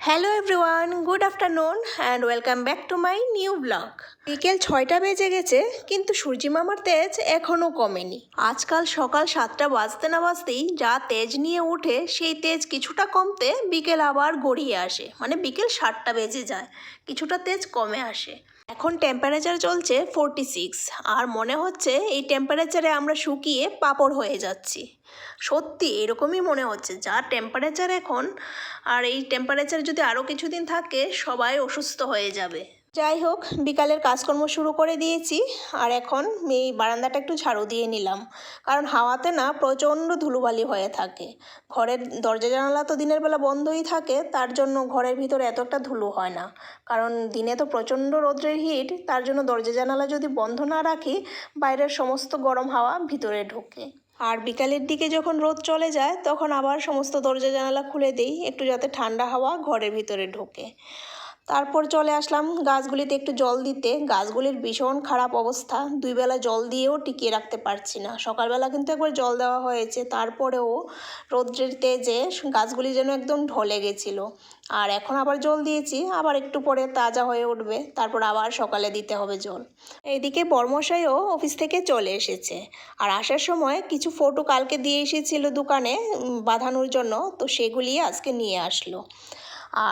Hello everyone, good afternoon and welcome back to my new blog. বিকেল 6টা বেজে গেছে, কিন্তু সূর্যি মামার তেজ এখনও কমেনি। আজকাল সকাল 7টা বাজতে না বাজতেই যা তেজ নিয়ে ওঠে, সেই তেজ কিছুটা কমতে বিকেল আবার গড়িয়ে আসে, মানে বিকেল 7টা বেজে যায়, কিছুটা তেজ কমে আসে। এখন টেম্পারেচার চলছে 46, আর মনে হচ্ছে এই টেম্পারেচারে আমরা শুকিয়ে পাপড় হয়ে যাচ্ছি। সত্যি এরকমই মনে হচ্ছে, যা টেম্পারেচার এখন, আর এই টেম্পারেচার যদি আরও কিছুদিন থাকে সবাই অসুস্থ হয়ে যাবে। যাই হোক, বিকালের কাজকর্ম শুরু করে দিয়েছি, আর এখন এই বারান্দাটা একটু ঝাড়ু দিয়ে নিলাম, কারণ হাওয়াতে না প্রচণ্ড ধুলোবালি হয়ে থাকে। ঘরের দরজা জানালা তো দিনের বেলা বন্ধই থাকে, তার জন্য ঘরের ভিতরে এত একটা ধুলো হয় না, কারণ দিনে তো প্রচণ্ড রৌদ্রের হিট, তার জন্য দরজা জানালা যদি বন্ধ না রাখি বাইরের সমস্ত গরম হাওয়া ভিতরে ঢোকে। আর বিকালের দিকে যখন রোদ চলে যায় তখন আবার সমস্ত দরজা জানালা খুলে দিই, একটু যাতে ঠান্ডা হাওয়া ঘরের ভিতরে ঢোকে। তারপর চলে আসলাম গাছগুলিতে একটু জল দিতে। গাছগুলির ভীষণ খারাপ অবস্থা, 2 বেলা জল দিয়েও টিকিয়ে রাখতে পারছি না। সকালবেলা কিন্তু একবার জল দেওয়া হয়েছে, তারপরেও রৌদ্রের তেজে গাছগুলি যেন একদম ঢলে গেছিলো। আর এখন আবার জল দিয়েছি, আবার একটু পরে তাজা হয়ে উঠবে, তারপর আবার সকালে দিতে হবে জল। এইদিকে বর্মশাইও অফিস থেকে চলে এসেছে, আর আসার সময় কিছু ফটো কালকে দিয়ে এসেছিল দোকানে বাঁধানোর জন্য, তো সেগুলি আজকে নিয়ে আসলো।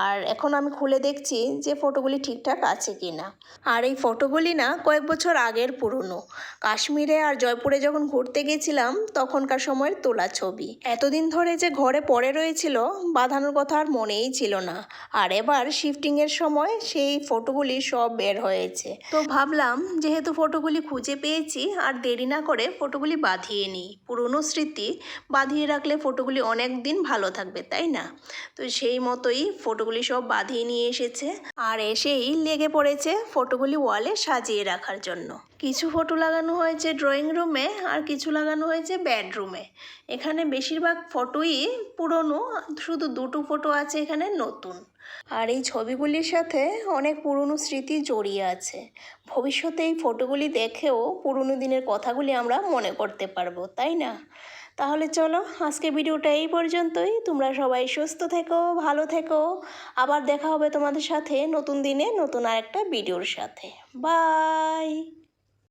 আর এখন আমি খুলে দেখছি যে ফটোগুলি ঠিকঠাক আছে কি না। আর এই ফটোগুলি না কয়েক বছর আগের পুরনো, কাশ্মীরে আর জয়পুরে যখন ঘুরতে গেছিলাম তখনকার সময়ের তোলা ছবি। এতদিন ধরে যে ঘরে পড়ে রয়েছিল, বাঁধানোর কথা আর মনেই ছিল না। আর এবার শিফটিংয়ের সময় সেই ফটোগুলি সব বের হয়েছে, তো ভাবলাম যেহেতু ফটোগুলি খুঁজে পেয়েছি আর দেরি না করে ফটোগুলি বাঁধিয়ে নিই। পুরনো স্মৃতি বাঁধিয়ে রাখলে ফটোগুলি অনেক দিন ভালো থাকবে, তাই না? তো সেই মতোই ফটোগুলি সব বাঁধিয়ে নিয়ে এসেছে, আর এসেই লেগে পড়েছে ফটোগুলি ওয়ালে সাজিয়ে রাখার জন্য। কিছু ফটো লাগানো হয়েছে ড্রয়িং রুমে, আর কিছু লাগানো হয়েছে বেডরুমে। এখানে বেশিরভাগ ফটোই পুরনো, শুধু 2টো ফটো আছে এখানে নতুন। আর এই ছবিগুলির সাথে অনেক পুরনো স্মৃতি জড়িয়ে আছে। ভবিষ্যতে এই ফটোগুলি দেখেও পুরনো দিনের কথাগুলি আমরা মনে করতে পারবো, তাই না? তাহলে চলো, আজকে ভিডিওটা এই পর্যন্তই। তোমরা সবাই সুস্থ থেকো, ভালো থেকো। আবার দেখা হবে তোমাদের সাথে নতুন দিনে নতুন আরেকটা ভিডিওর সাথে। বাই।